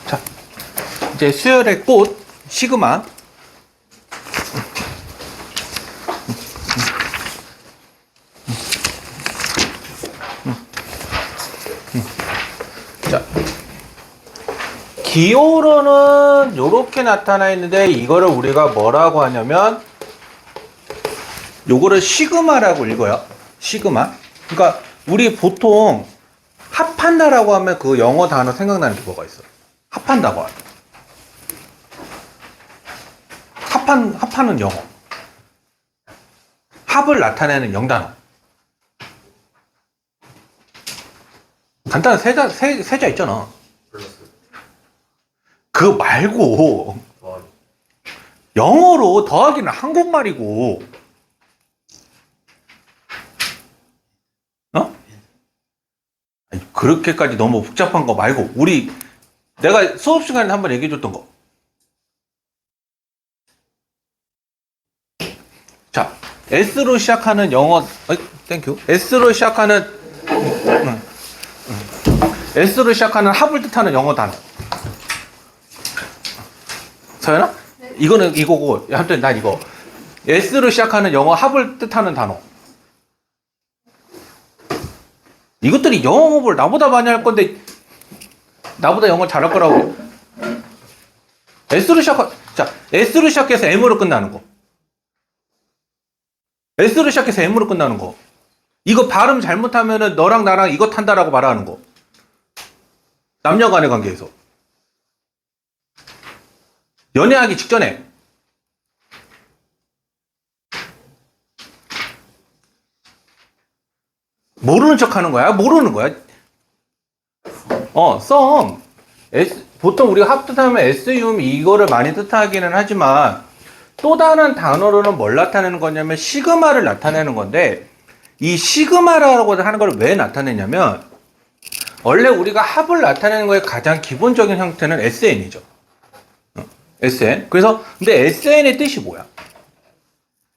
자, 이제 수열의 꽃, 시그마. 자, 기호로는 이렇게 나타나 있는데 이거를 우리가 뭐라고 하냐면 요거를 시그마라고 읽어요. 시그마. 그러니까 우리 보통 합한다라고 하면 그 영어 단어 생각나는 게 뭐가 있어? 합한다고 하면. 합하는 영어. 합을 나타내는 영단어. 간단한 세자 있잖아. 그거 말고 영어로 더하기는 한국말이고 어? 아니, 그렇게까지 너무 복잡한 거 말고 우리 내가 수업 시간에 한번 얘기해 줬던 거. 자, S로 시작하는 영어 땡큐. S로 시작하는 S로 시작하는 합을 뜻하는 영어 단어. 서연아? 네. 이거는 이거고, 하여튼 난 이거. S로 시작하는 영어 합을 뜻하는 단어. 이것들이 영어 공부를 나보다 많이 할 건데, 나보다 영어 잘할 거라고. S로 시작해서 M으로 끝나는 거. S로 시작해서 M으로 끝나는 거. 이거 발음 잘못하면은 너랑 나랑 이거 탄다라고 말하는 거. 남녀 간의 관계에서. 연애하기 직전에. 모르는 척 하는 거야? 모르는 거야? 썸. 보통 우리가 합뜻하면 SUM 이거를 많이 뜻하기는 하지만 또 다른 단어로는 뭘 나타내는 거냐면 시그마를 나타내는 건데 이 시그마라고 하는 걸 왜 나타내냐면 원래 우리가 합을 나타내는 거의 가장 기본적인 형태는 SN이죠. SN. 그래서 근데 SN의 뜻이 뭐야?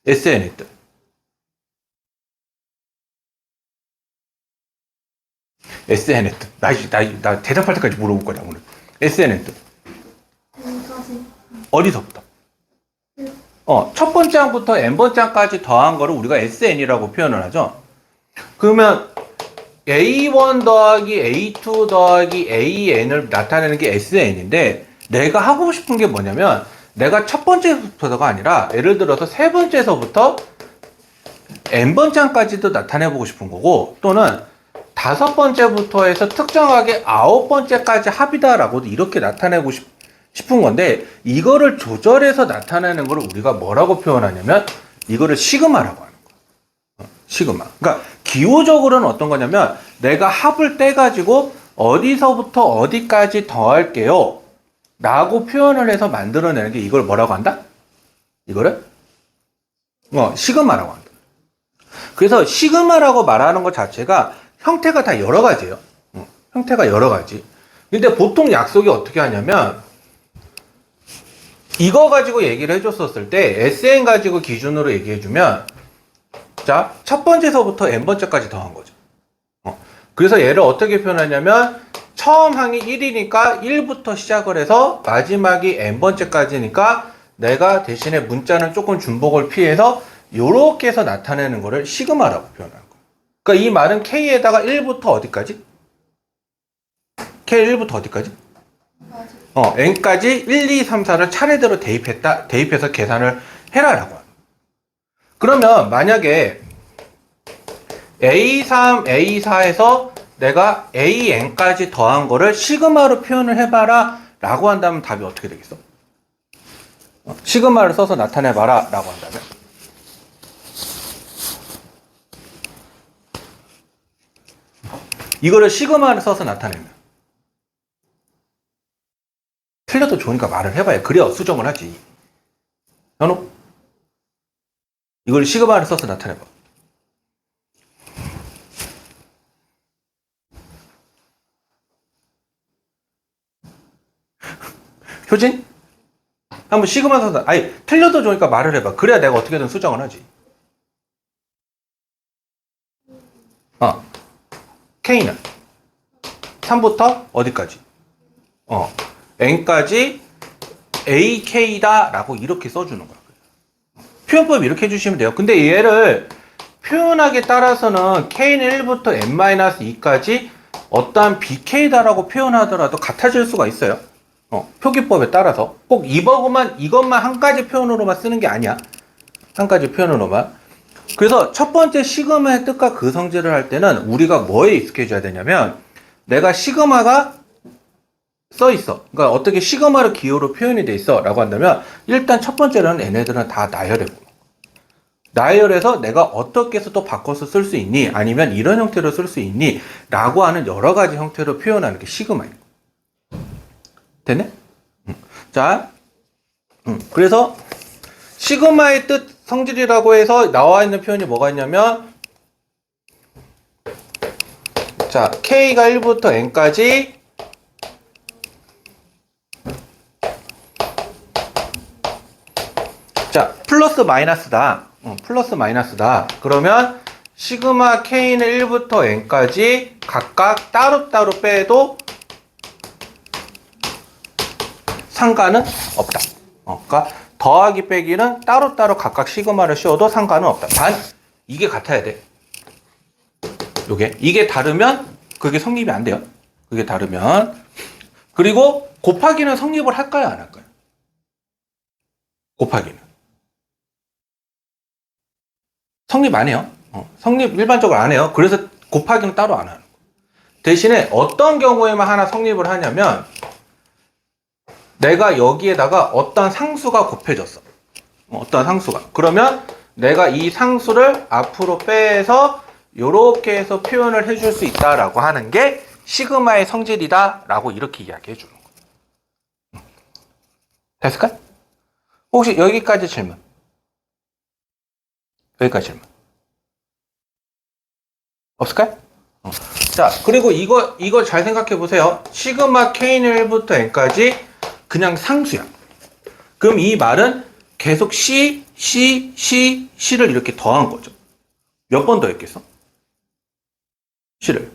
SN의 뜻. SN의 뜻. 나 대답할 때까지 물어볼 거냐 오늘. SN의 뜻. 어디서부터? 첫 번째 항부터 n번째 항까지 더한 거를 우리가 SN이라고 표현을 하죠. 그러면 A1 더하기 A2 더하기 AN을 나타내는 게 SN인데 내가 하고 싶은 게 뭐냐면 내가 첫 번째부터가 아니라 예를 들어서 세 번째서부터 n번째 항까지도 나타내보고 싶은 거고 또는 다섯 번째부터 해서 특정하게 아홉 번째까지 합이다라고도 이렇게 나타내고 싶은 건데 이거를 조절해서 나타내는 걸 우리가 뭐라고 표현하냐면 이거를 시그마라고 하는 거야. 시그마. 그러니까 기호적으로는 어떤 거냐면 내가 합을 떼가지고 어디서부터 어디까지 더할게요 라고 표현을 해서 만들어내는 게 이걸 뭐라고 한다? 이거를 시그마라고 한다. 그래서 시그마라고 말하는 것 자체가 형태가 다 여러 가지예요. 형태가 여러 가지. 근데 보통 약속이 어떻게 하냐면 이거 가지고 얘기를 해줬었을 때 SN 가지고 기준으로 얘기해주면 자, 첫 번째서부터 n번째까지 더한 거죠. 그래서 얘를 어떻게 표현하냐면 처음 항이 1이니까 1부터 시작을 해서 마지막이 n번째까지니까 내가 대신에 문자는 조금 중복을 피해서 요렇게 해서 나타내는 거를 시그마라고 표현하는 거예요. 그러니까 이 말은 K에다가 1부터 어디까지? K 1부터 어디까지? n까지 1, 2, 3, 4를 차례대로 대입해서 계산을 해라라고 합니다. 그러면 만약에 A3, A4에서 내가 AN까지 더한 거를 시그마로 표현을 해봐라 라고 한다면 답이 어떻게 되겠어? 시그마를 써서 나타내봐라 라고 한다면 이거를 시그마를 써서 나타내면 틀려도 좋으니까 말을 해봐야 그래야 수정을 하지. 현우? 이걸 시그마를 써서 나타내봐. 효진? 한번 시그마 써서 아니 틀려도 좋으니까 말을 해봐. 그래야 내가 어떻게든 수정을 하지. K는 3부터 어디까지? n까지 ak다 라고 이렇게 써주는 거야. 표현법 이렇게 해주시면 돼요. 근데 얘를 표현하기에 따라서는 k는 1부터 n-2까지 어떠한 bk다라고 표현하더라도 같아질 수가 있어요. 표기법에 따라서 꼭 이것만 한 가지 표현으로만 쓰는 게 아니야. 한 가지 표현으로만. 그래서 첫 번째 시그마의 뜻과 그 성질을 할 때는 우리가 뭐에 익숙해져야 되냐면 내가 시그마가 써 있어. 그러니까 어떻게 시그마를 기호로 표현이 돼 있어 라고 한다면 일단 첫 번째로는 얘네들은 다 나열해보는 거야. 나열해서 내가 어떻게 해서 또 바꿔서 쓸 수 있니? 아니면 이런 형태로 쓸 수 있니? 라고 하는 여러 가지 형태로 표현하는 게 시그마예요. 됐네? 자, 그래서 시그마의 뜻 성질이라고 해서 나와 있는 표현이 뭐가 있냐면 자, k가 1부터 n까지 자, 플러스 마이너스다. 플러스 마이너스다. 그러면 시그마 k는 1부터 n까지 각각 따로따로 빼도 상관은 없다. 그러니까 더하기 빼기는 따로따로 각각 시그마를 씌워도 상관은 없다. 단 이게 같아야 돼. 이게 다르면 그게 성립이 안 돼요. 그게 다르면. 그리고 곱하기는 성립을 할까요? 안 할까요? 곱하기는 성립 안 해요. 성립 일반적으로 안 해요. 그래서 곱하기는 따로 안 하는 거예요. 대신에 어떤 경우에만 하나 성립을 하냐면 내가 여기에다가 어떤 상수가 곱해졌어. 어떤 상수가. 그러면 내가 이 상수를 앞으로 빼서 이렇게 해서 표현을 해줄 수 있다라고 하는 게 시그마의 성질이다라고 이렇게 이야기해 주는 거예요. 됐을까? 혹시 여기까지 질문? 여기까지 질문. 없을까요? 자, 그리고 이거 잘 생각해 보세요. 시그마 k는 1부터 n까지 그냥 상수야. 그럼 이 말은 계속 C를 이렇게 더한 거죠. 몇 번 더했겠어? C를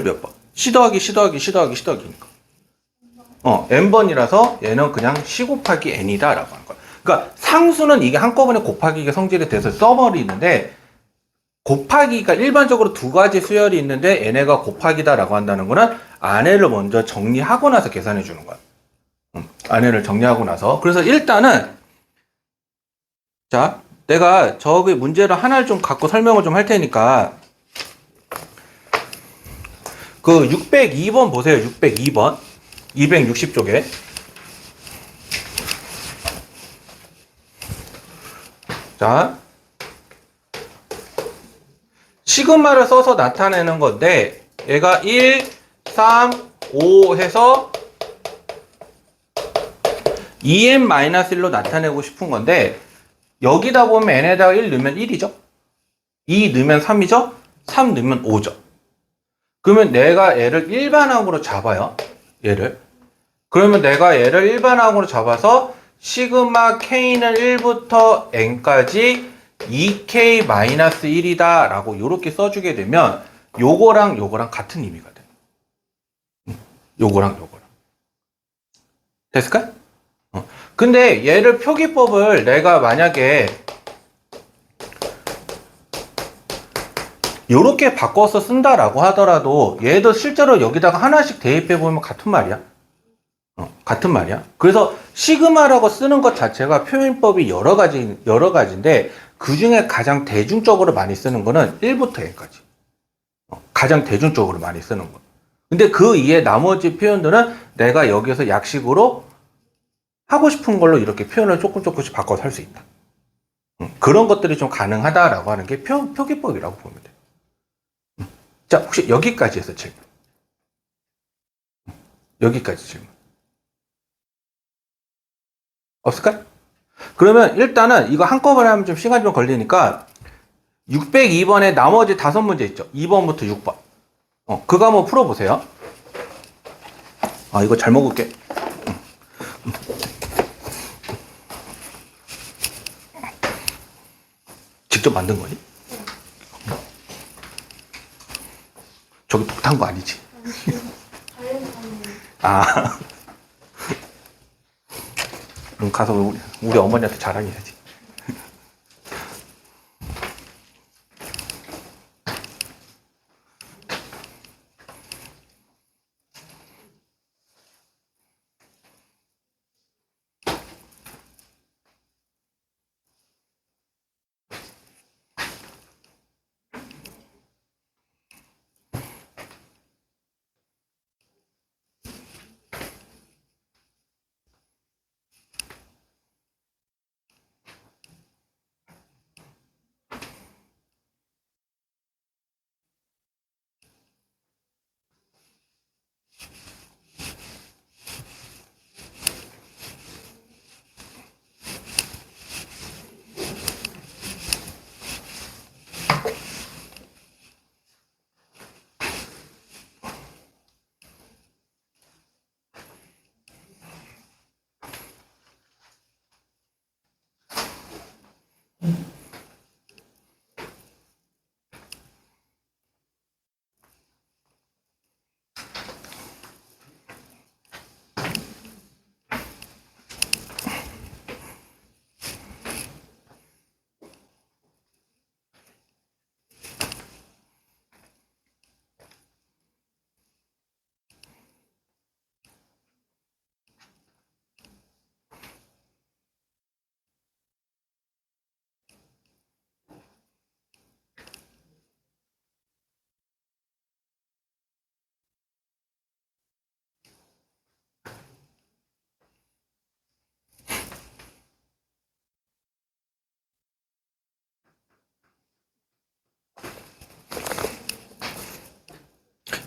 몇 번? C 더하기니까. n번이라서 얘는 그냥 C 곱하기 n이다 라고 하는 거야. 그러니까 상수는 이게 한꺼번에 곱하기가 성질이 돼서 써버리는데 곱하기가 일반적으로 두 가지 수열이 있는데 얘네가 곱하기다라고 한다는 거는 안에를 먼저 정리하고 나서 계산해 주는 거야. 안에를 정리하고 나서. 그래서 일단은 자, 내가 저기 문제를 하나를 좀 갖고 설명을 좀 할 테니까 그 602번 보세요. 602번. 260쪽에. 자, 시그마를 써서 나타내는 건데 얘가 1, 3, 5 해서 2n-1로 나타내고 싶은 건데 여기다 보면 n에다가 1 넣으면 1이죠. 2 넣으면 3이죠. 3 넣으면 5죠. 그러면 내가 얘를 일반항으로 잡아요. 얘를. 그러면 내가 얘를 일반항으로 잡아서 시그마 k는 1부터 n까지 2k-1이다 라고 이렇게 써주게 되면 요거랑 같은 의미가 돼. 요거랑 됐을까? 근데 얘를 표기법을 내가 만약에 요렇게 바꿔서 쓴다라고 하더라도 얘도 실제로 여기다가 하나씩 대입해 보면 같은 말이야. 같은 말이야. 그래서 시그마라고 쓰는 것 자체가 표현법이 여러 가지인데 그 중에 가장 대중적으로 많이 쓰는 거는 1부터 n까지. 가장 대중적으로 많이 쓰는 거. 근데 그 이외 나머지 표현들은 내가 여기서 약식으로 하고 싶은 걸로 이렇게 표현을 조금씩 바꿔서 할 수 있다. 그런 것들이 좀 가능하다라고 하는 게 표기법이라고 보면 돼. 자, 혹시 여기까지 해서 질문. 여기까지 질문. 없을까요? 그러면 일단은 이거 한꺼번에 하면 좀 시간이 좀 걸리니까 602번에 나머지 5문제 있죠. 2번부터 6번. 그거 한번 풀어보세요. 이거 잘 먹을게. 직접 만든 거니? 저기 독탄 거 아니지? 자연스럽네. 아. 그럼 가서 우리 어머니한테 자랑해야지.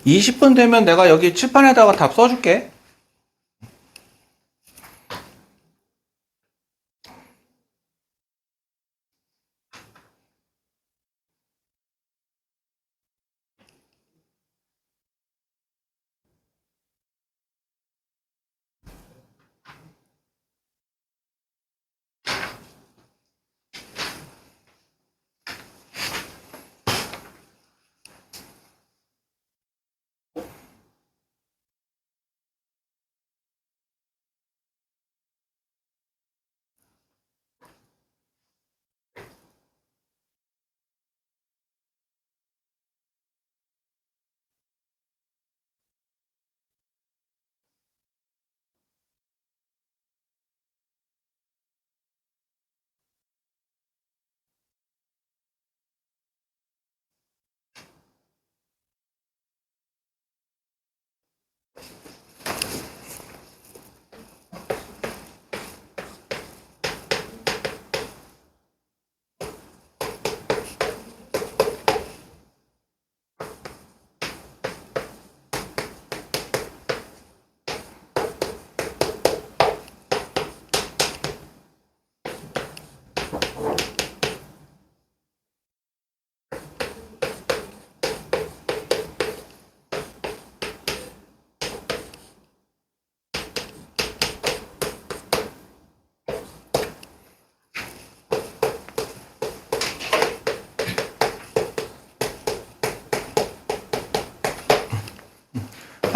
이 20분 되면 내가 여기 칠판에다가 답 써줄게.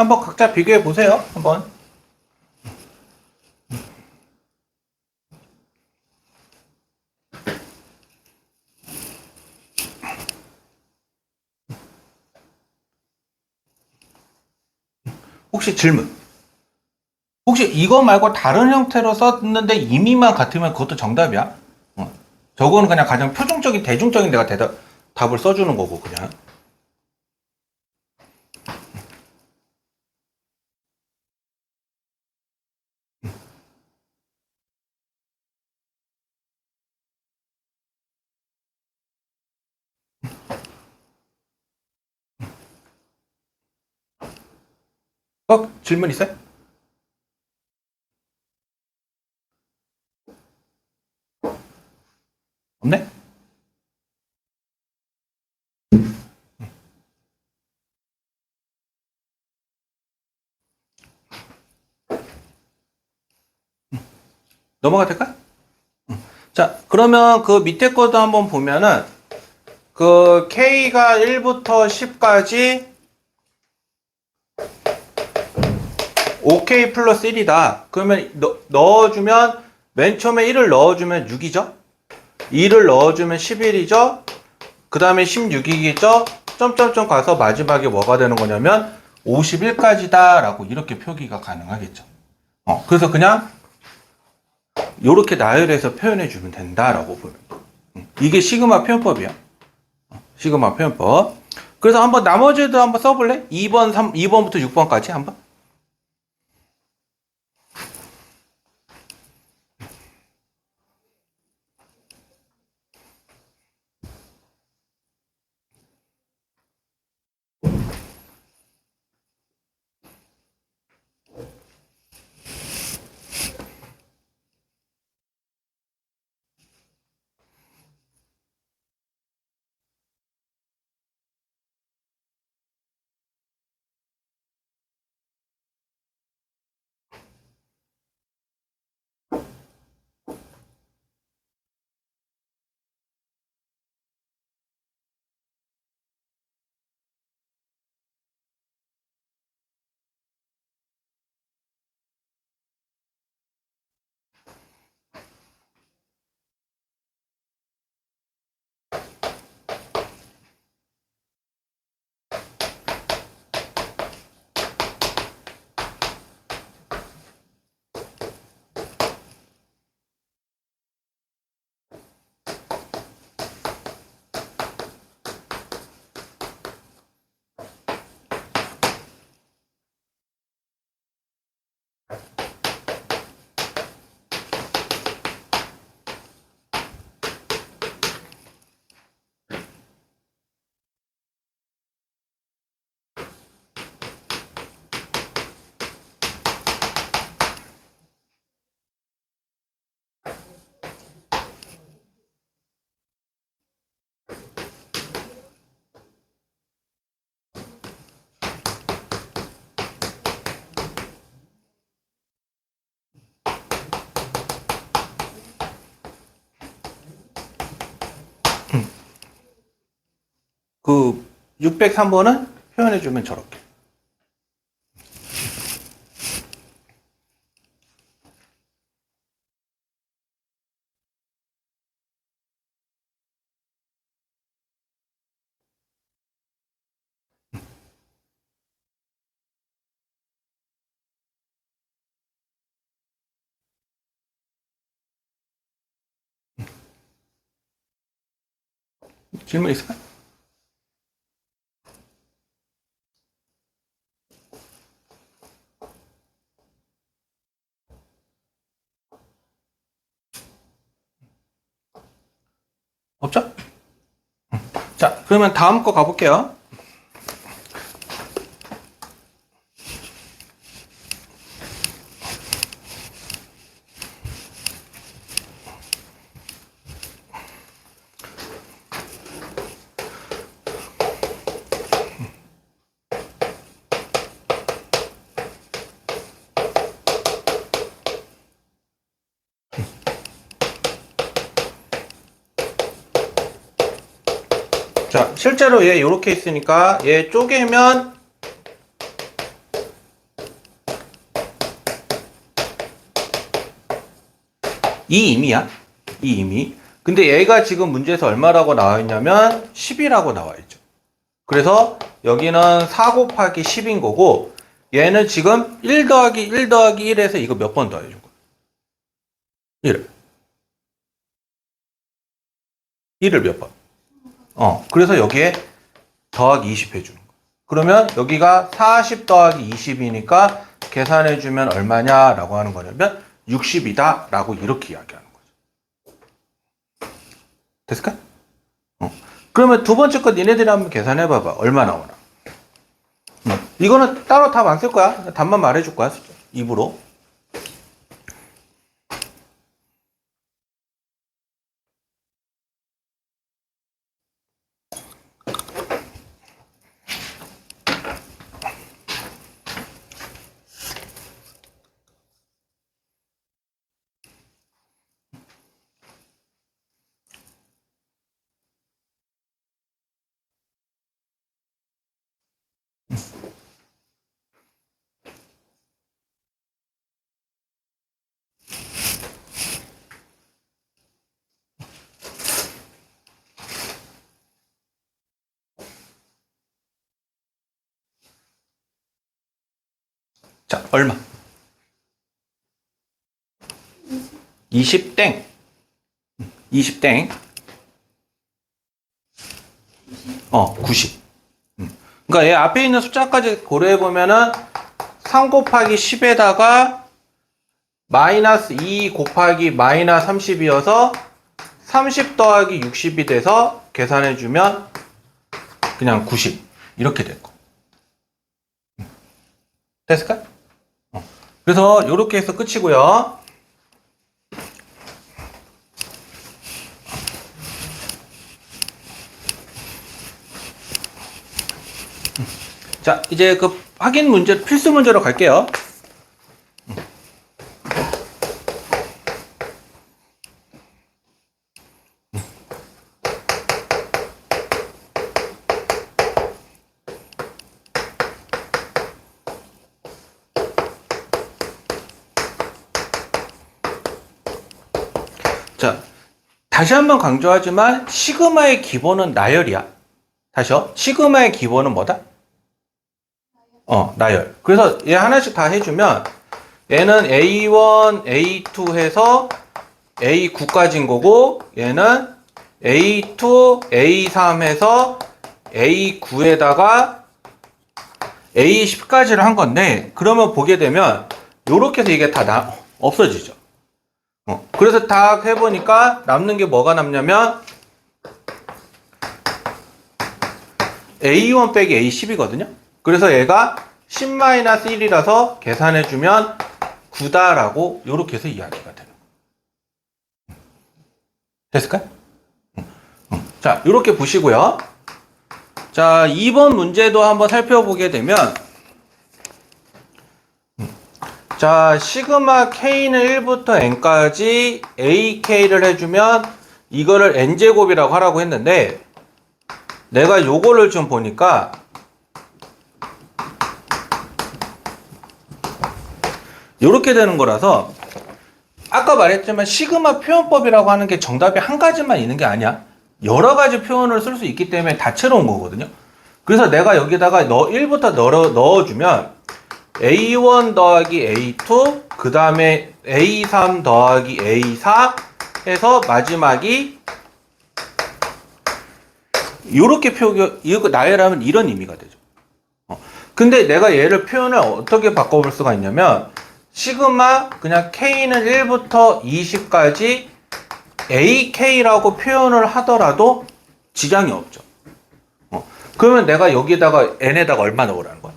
한번 각자 비교해 보세요. 한번. 혹시 질문? 혹시 이거 말고 다른 형태로 썼는데 의미만 같으면 그것도 정답이야? 저거는 그냥 가장 표준적인 대중적인 내가 답을 써주는 거고 그냥. 질문 있어요? 없네? 넘어가 될까? 자, 그러면 그 밑에 것도 한번 보면은 그 K가 1부터 10까지 OK 플러스 1이다. 그러면 넣어주면 맨 처음에 1을 넣어주면 6이죠? 2를 넣어주면 11이죠? 그 다음에 16이겠죠? 점점점 가서 마지막에 뭐가 되는 거냐면 51까지다 라고 이렇게 표기가 가능하겠죠. 그래서 그냥 이렇게 나열해서 표현해 주면 된다라고 보는 거. 이게 시그마 표현법이야. 시그마 표현법. 그래서 한번 나머지도 한번 써볼래? 2번부터 6번까지 한번. 그 603번은 표현해주면 저렇게. 질문 있을까요? 없죠? 자, 그러면 다음 거 가볼게요. 자, 실제로 얘 이렇게 있으니까 얘 쪼개면 이 임이야. 이 임이. 근데 얘가 지금 문제에서 얼마라고 나와 있냐면 10이라고 나와 있죠. 그래서 여기는 4 곱하기 10인 거고 얘는 지금 1 더하기 1 더하기 1에서 이거 몇 번 더해준 거야? 1을. 1을 몇 번? 그래서 여기에 더하기 20 해주는 거야. 그러면 여기가 40 더하기 20이니까 계산해주면 얼마냐라고 하는 거냐면 60이다 라고 이렇게 이야기하는 거죠. 됐을까? 그러면 두 번째 거 니네들이 한번 계산해봐봐. 얼마 나오나? 이거는 따로 답 안 쓸 거야. 답만 말해줄 거야. 입으로. 자, 얼마? 20땡. 20땡. 90. 그러니까 얘 앞에 있는 숫자까지 고려해보면은 3 곱하기 10에다가 마이너스 2 곱하기 마이너스 30이어서 30 더하기 60이 돼서 계산해주면 그냥 90. 이렇게 될 거. 됐을까? 그래서 이렇게 해서 끝이고요. 자, 이제 그 확인 문제, 필수 문제로 갈게요. 자, 다시 한번 강조하지만 시그마의 기본은 나열이야. 다시요. 시그마의 기본은 뭐다? 나열. 그래서 얘 하나씩 다 해주면 얘는 A1, A2 해서 A9까지인 거고 얘는 A2, A3 해서 A9에다가 A10까지를 한 건데 그러면 보게 되면 요렇게 해서 이게 다 없어지죠. 그래서 다 해보니까 남는 게 뭐가 남냐면 A1 빼기 A10이거든요. 그래서 얘가 10-1이라서 계산해주면 9다라고 요렇게 해서 이야기가 되는 거예요. 됐을까요? 자, 요렇게 보시고요. 자, 2번 문제도 한번 살펴보게 되면 자, 시그마 K는 1부터 N까지 AK를 해주면 이거를 N제곱이라고 하라고 했는데 내가 요거를 좀 보니까 요렇게 되는 거라서 아까 말했지만 시그마 표현법이라고 하는 게 정답이 한 가지만 있는 게 아니야. 여러 가지 표현을 쓸 수 있기 때문에 다채로운 거거든요. 그래서 내가 여기다가 1부터 넣어주면 A1 더하기 A2 그 다음에 A3 더하기 A4 해서 마지막이 요렇게 이거 나열하면 이런 의미가 되죠. 근데 내가 얘를 표현을 어떻게 바꿔볼 수가 있냐면 시그마 그냥 K는 1부터 20까지 AK라고 표현을 하더라도 지장이 없죠. 그러면 내가 여기다가 N에다가 얼마 넣으라는 거야?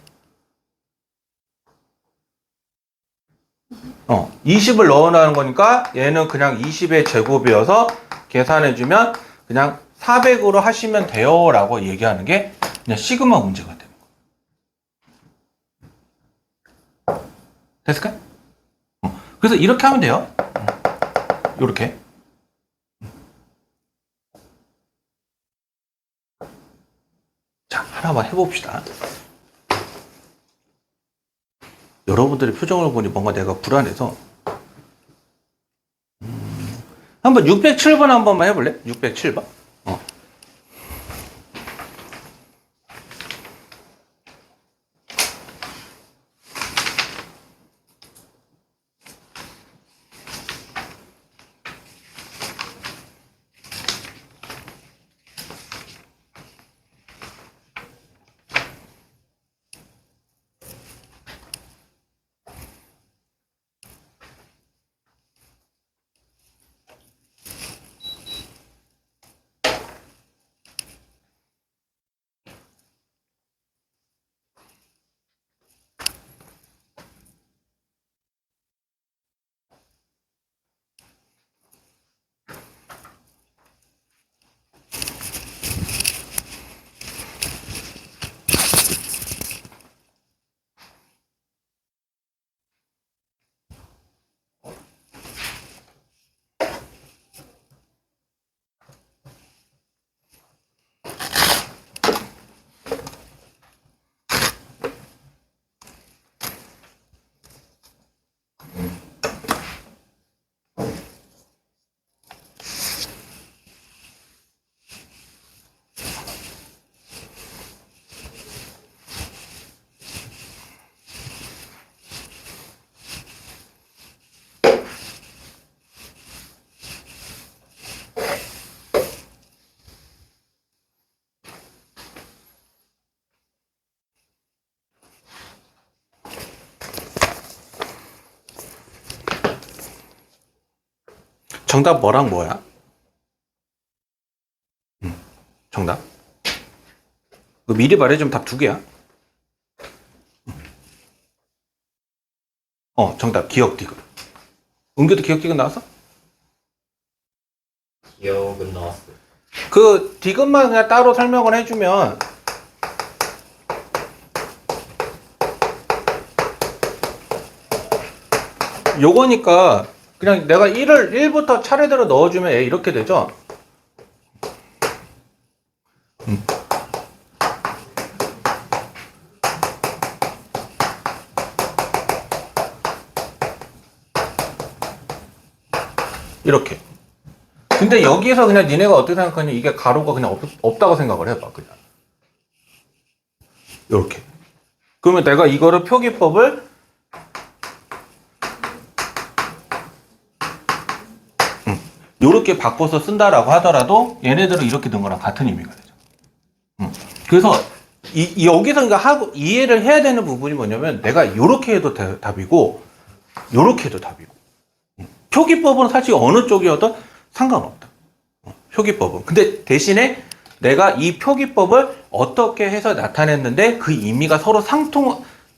20을 넣어놓은 거니까 얘는 그냥 20의 제곱이어서 계산해주면 그냥 400으로 하시면 돼요 라고 얘기하는 게 그냥 시그마 문제가 되는 거예요. 됐을까요? 그래서 이렇게 하면 돼요. 이렇게. 자, 하나만 해봅시다. 여러분들의 표정을 보니 뭔가 내가 불안해서 한번 607번 한 번만 해볼래? 607번. 정답 뭐랑 뭐야? 정답. 미리 말해주면 답 두 개야. 정답. 기억 디귿. 은규도 기억 디귿 나왔어? 기억은 나왔어요. 그 디귿만 그냥 따로 설명을 해주면 요거니까 그냥 내가 1부터 차례대로 넣어주면 얘 이렇게 되죠? 이렇게. 근데 여기에서 그냥 니네가 어떻게 생각하냐, 이게 가로가 그냥 없다고 생각을 해봐, 그냥. 이렇게. 그러면 내가 이거를 표기법을 요렇게 바꿔서 쓴다라고 하더라도 얘네들은 이렇게 된 거랑 같은 의미가 되죠. 그래서 여기서 그러니까 이해를 해야 되는 부분이 뭐냐면 내가 요렇게 해도 답이고 요렇게 해도 답이고 표기법은 사실 어느 쪽이어도 상관없다. 표기법은. 근데 대신에 내가 이 표기법을 어떻게 해서 나타냈는데 그 의미가 서로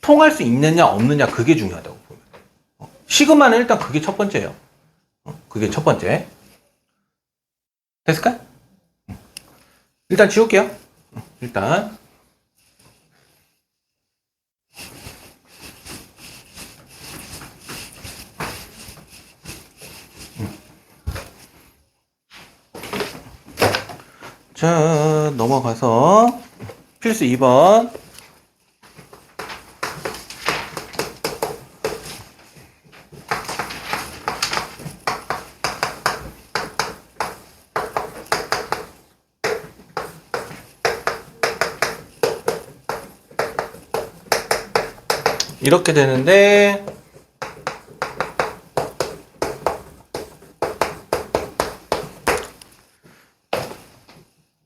통할 수 있느냐 없느냐 그게 중요하다고 보면. 시그마는 일단 그게 첫 번째예요. 그게 첫 번째. 됐을까? 일단 지울게요. 일단. 자, 넘어가서 필수 2번. 이렇게 되는데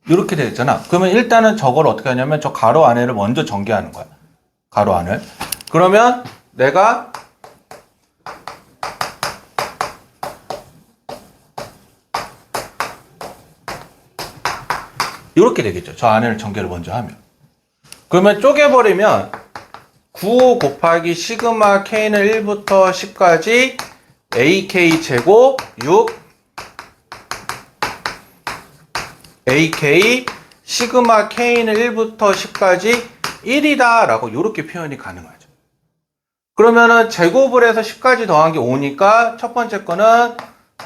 이렇게 되었잖아. 그러면 일단은 저걸 어떻게 하냐면 저 가로 안에를 먼저 전개하는 거야. 가로 안을. 그러면 내가 이렇게 되겠죠. 저 안에를 전개를 먼저 하면. 그러면 쪼개버리면 9 곱하기 시그마 k는 1부터 10까지 ak 제곱 6 ak 시그마 k는 1부터 10까지 1이다 라고 이렇게 표현이 가능하죠. 그러면은 제곱을 해서 10까지 더한 게 5니까 첫 번째 거는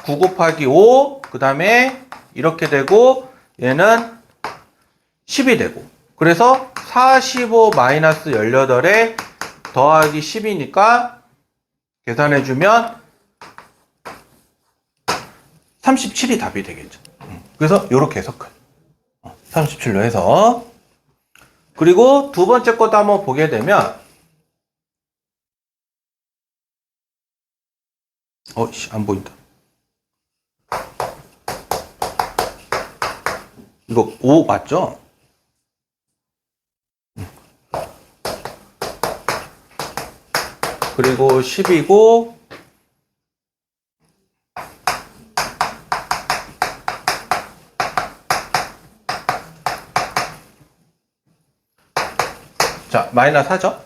9 곱하기 5 그 다음에 이렇게 되고 얘는 10이 되고 그래서 45 마이너스 18에 더하기 10이니까 계산해주면 37이 답이 되겠죠. 그래서 이렇게 해석해. 37로 해서. 그리고 두 번째 것도 한번 보게 되면 안 보인다. 이거 5 맞죠? 그리고 10이고 자 마이너스 하죠.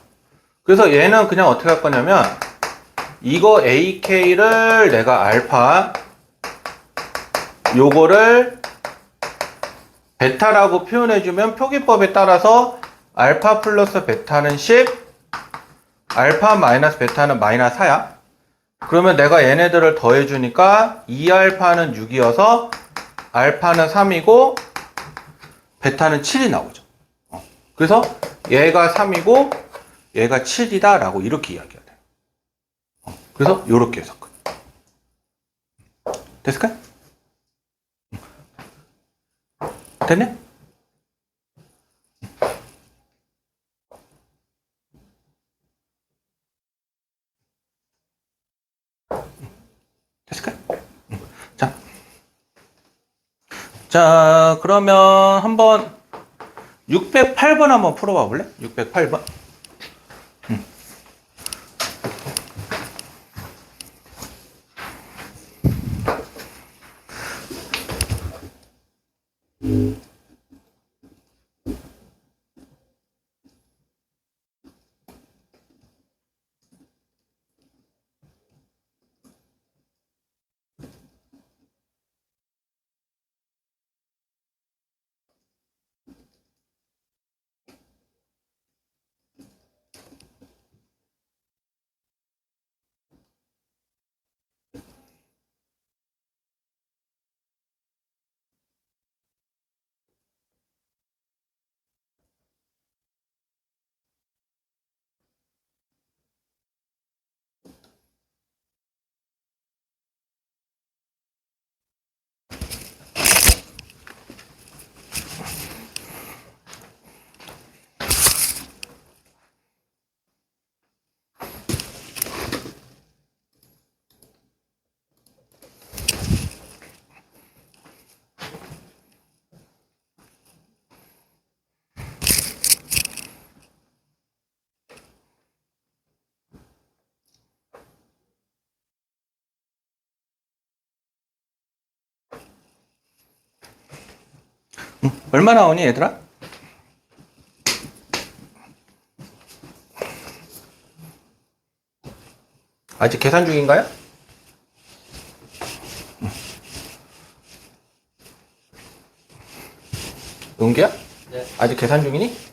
그래서 얘는 그냥 어떻게 할 거냐면 이거 ak를 내가 알파 요거를 베타라고 표현해주면 표기법에 따라서 알파 플러스 베타는 10 알파 마이너스 베타는 마이너스 4야. 그러면 내가 얘네들을 더해주니까 2알파는 6이어서 알파는 3이고 베타는 7이 나오죠. 그래서 얘가 3이고 얘가 7이다 라고 이렇게 이야기해야 돼요. 그래서 이렇게 해석. 됐을까요? 됐네? 됐을까요? 자, 그러면 한번 608번 한번 풀어봐 볼래? 608번. 얼마 나오니 얘들아? 아직 계산 중인가요? 은기야? 네. 아직 계산 중이니?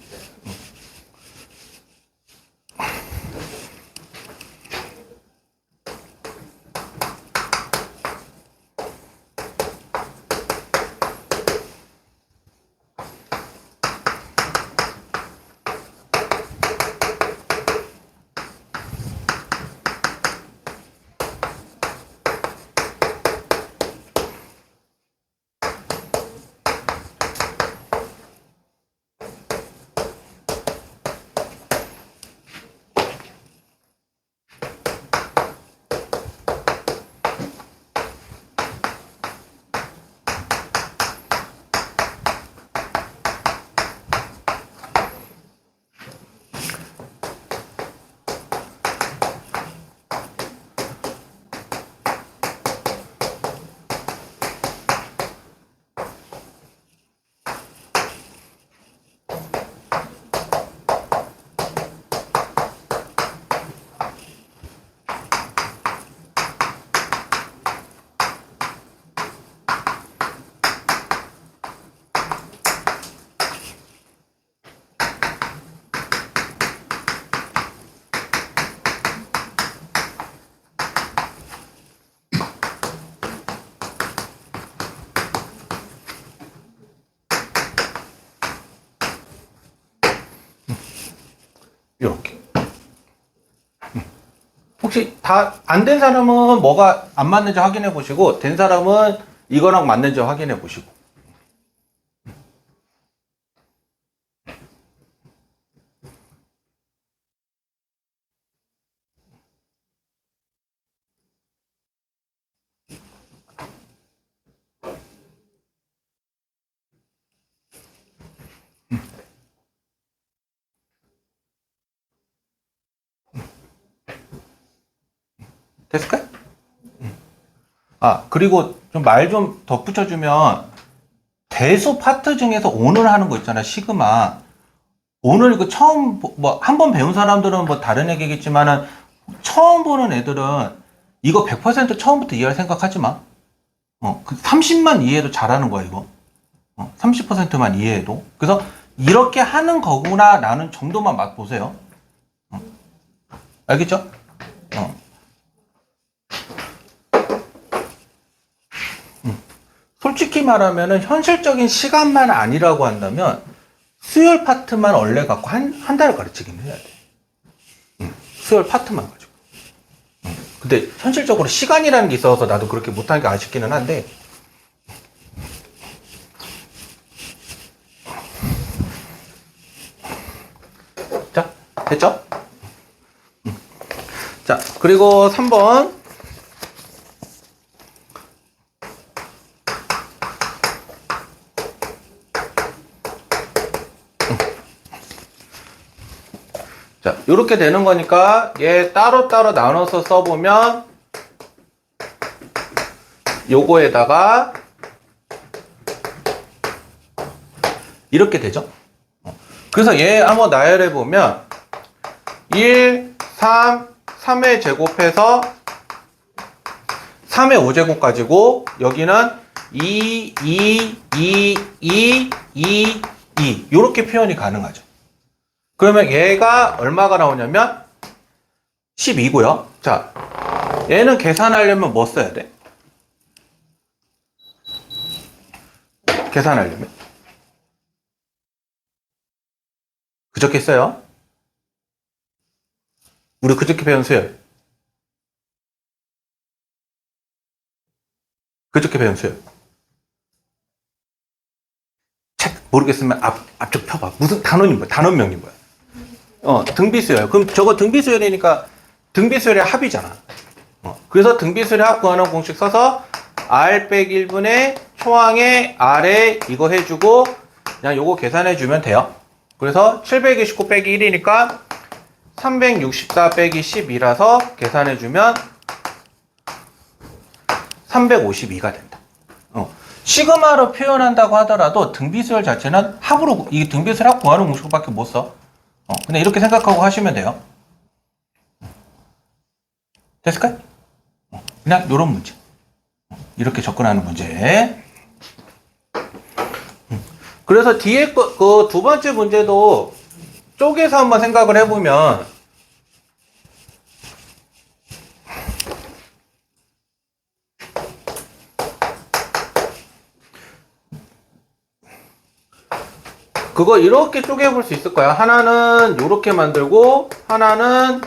이렇게. 혹시 다 안 된 사람은 뭐가 안 맞는지 확인해 보시고, 된 사람은 이거랑 맞는지 확인해 보시고. 됐을까요? 아, 그리고 좀 말 좀 덧붙여주면, 대수 파트 중에서 오늘 하는 거 있잖아, 시그마. 오늘 그 처음, 뭐, 한 번 배운 사람들은 뭐 다른 얘기겠지만은, 처음 보는 애들은 이거 100% 처음부터 이해할 생각하지 마. 그 30만 이해해도 잘하는 거야, 이거. 30%만 이해해도. 그래서 이렇게 하는 거구나, 라는 정도만 맛보세요. 알겠죠? 솔직히 말하면은 현실적인 시간만 아니라고 한다면 수열 파트만 원래 갖고 한 달 가르치긴 해야 돼. 수열 파트만 가지고. 근데 현실적으로 시간이라는 게 있어서 나도 그렇게 못한 게 아쉽기는 한데. 자, 됐죠? 자, 그리고 3번. 자, 이렇게 되는 거니까 얘 따로따로 나눠서 써보면 요거에다가 이렇게 되죠. 그래서 얘 한번 나열해 보면 1, 3, 3의 제곱해서 3의 5제곱 가지고 여기는 2, 2, 2, 2, 2, 2 이렇게 표현이 가능하죠. 그러면 얘가 얼마가 나오냐면 12고요. 자, 얘는 계산하려면 뭐 써야 돼? 계산하려면 그저께 써요. 우리 그저께 배운 수열. 그저께 배운 수열. 책 모르겠으면 앞쪽 펴봐. 무슨 단원이 뭐야? 단원명이 뭐야? 등비수열. 그럼 저거 등비수열이니까 등비수열의 합이잖아. 그래서 등비수열의 합 구하는 공식 써서 R 빼기 1분의 초항의 R에 이거 해주고 그냥 요거 계산해주면 돼요. 그래서 729 빼기 1이니까 364 빼기 12라서 계산해주면 352가 된다. 시그마로 표현한다고 하더라도 등비수열 자체는 합으로, 이 등비수열 합 구하는 공식밖에 못 써. 그냥 이렇게 생각하고 하시면 돼요. 됐을까요? 그냥 요런 문제. 이렇게 접근하는 문제. 그래서 뒤에 그 두 번째 문제도 쪼개서 한번 생각을 해보면 그거 이렇게 쪼개볼 수 있을 거야. 하나는 이렇게 만들고 하나는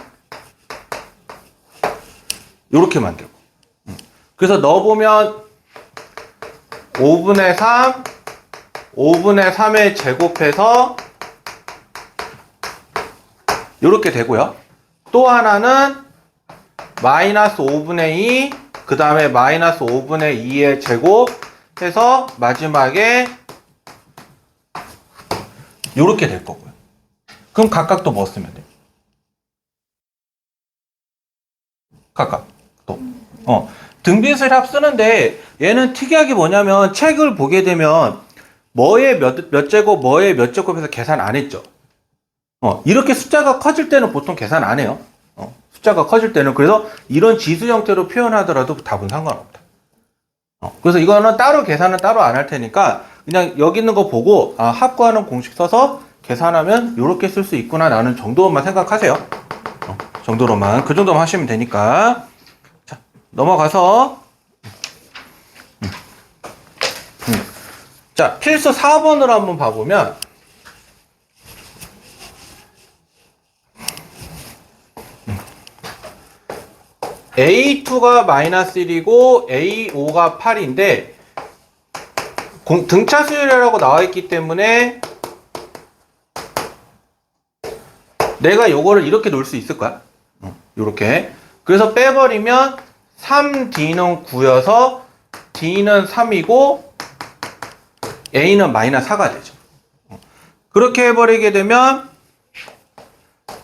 이렇게 만들고. 그래서 넣어보면 5분의 3, 5분의 3의 제곱해서 이렇게 되고요. 또 하나는 마이너스 5분의 2, 그 다음에 마이너스 5분의 2의 제곱 해서 마지막에 이렇게 될 거고요. 그럼 각각 또 뭐 쓰면 돼요? 각각 또 등비수열 합 쓰는데 얘는 특이하게 뭐냐면 책을 보게 되면 뭐의 몇 제곱 뭐의 몇 제곱해서 계산 안 했죠. 이렇게 숫자가 커질 때는 보통 계산 안 해요. 숫자가 커질 때는. 그래서 이런 지수 형태로 표현하더라도 답은 상관없다. 그래서 이거는 따로 계산은 따로 안 할 테니까 그냥 여기 있는 거 보고 합구하는 공식 써서 계산하면 이렇게 쓸 수 있구나 라는 정도만 생각하세요. 정도로만. 그 정도만 하시면 되니까. 자, 넘어가서 자, 필수 4번으로 한번 봐보면 A2가 마이너스 1이고 A5가 8인데 등차 수열이라고 나와 있기 때문에 내가 요거를 이렇게 놓을 수 있을 거야. 요렇게. 그래서 빼버리면 3D는 9여서 D는 3이고 A는 마이너스 4가 되죠. 그렇게 해버리게 되면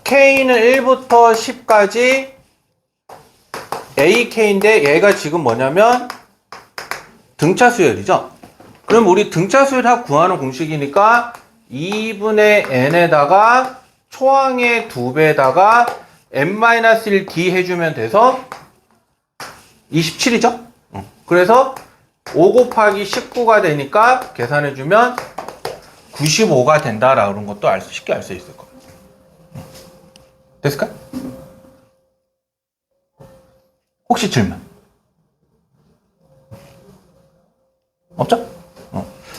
K는 1부터 10까지 AK인데 얘가 지금 뭐냐면 등차 수열이죠. 그럼 우리 등차 수열 합 구하는 공식이니까 2분의 n에다가 초항의 2배에다가 n-1d 해주면 돼서 27이죠. 그래서 5 곱하기 19가 되니까 계산해주면 95가 된다라는 것도 쉽게 알 수 있을 거예요. 됐을까? 혹시 질문? 없죠?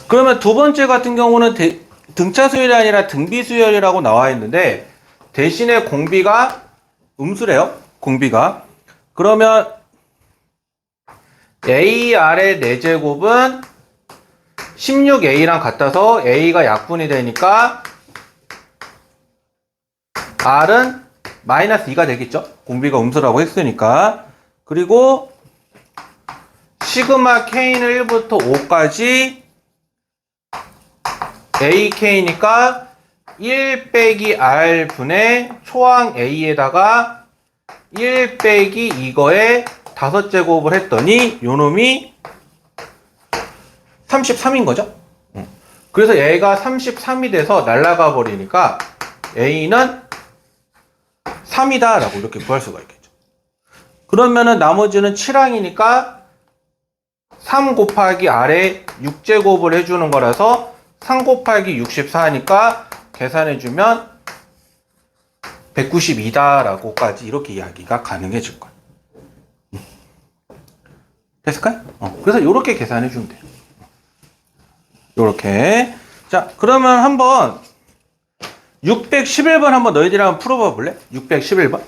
그러면 두 번째 같은 경우는 등차 수열이 아니라 등비 수열이라고 나와 있는데 대신에 공비가 음수래요. 공비가. 그러면 AR의 4제곱은 16A랑 같아서 A가 약분이 되니까 R은 마이너스 2가 되겠죠. 공비가 음수라고 했으니까. 그리고 시그마 K는 1부터 5까지 AK니까 1 빼기 R 분의 초항 A에다가 1 빼기 이거에 5제곱을 했더니 요놈이 33인 거죠. 그래서 얘가 33이 돼서 날아가 버리니까 A는 3이다 라고 이렇게 구할 수가 있겠죠. 그러면은 나머지는 7항이니까 3 곱하기 R에 6제곱을 해주는 거라서 3 곱하기 64니까 계산해주면 192다 라고까지 이렇게 이야기가 가능해질 거예요. 됐을까요? 그래서 이렇게 계산해주면 돼요. 이렇게. 자, 그러면 한번 611번 한번 너희들이 한번 풀어봐 볼래? 611번.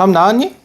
답 나왔니?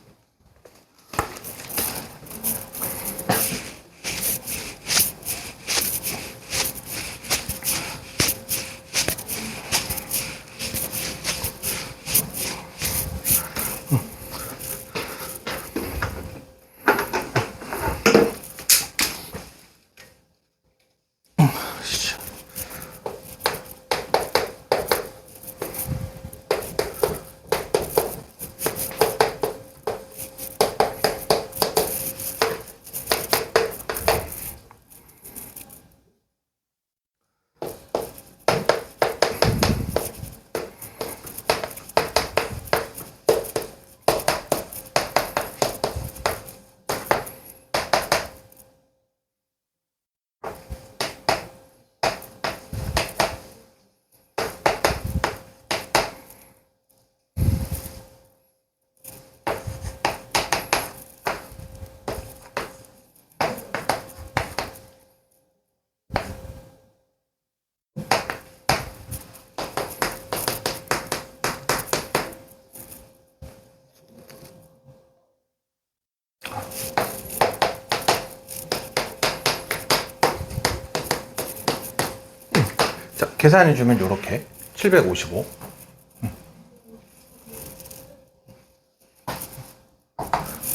자, 계산해주면 요렇게 755.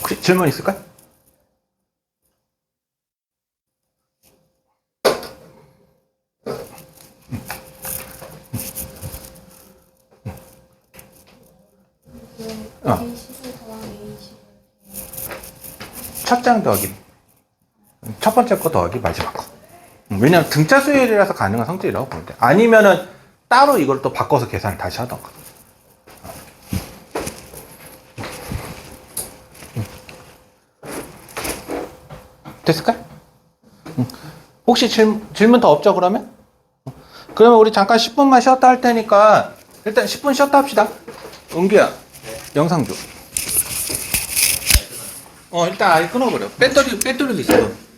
혹시 질문 있을까요? 어. A15 더하기 A15. 첫 장 더하기 첫 번째 거 더하기 마지막 거. 왜냐면 등차 수열이라서 가능한 성질이라고 보면 돼. 아니면은 따로 이걸 또 바꿔서 계산을 다시 하던가. 됐을까요? 혹시 질문 더 없죠, 그러면? 그러면 우리 잠깐 10분만 쉬었다 할 테니까 일단 10분 쉬었다 합시다. 은규야, 영상 줘. 일단 아예 끊어버려. 배터리도 있어.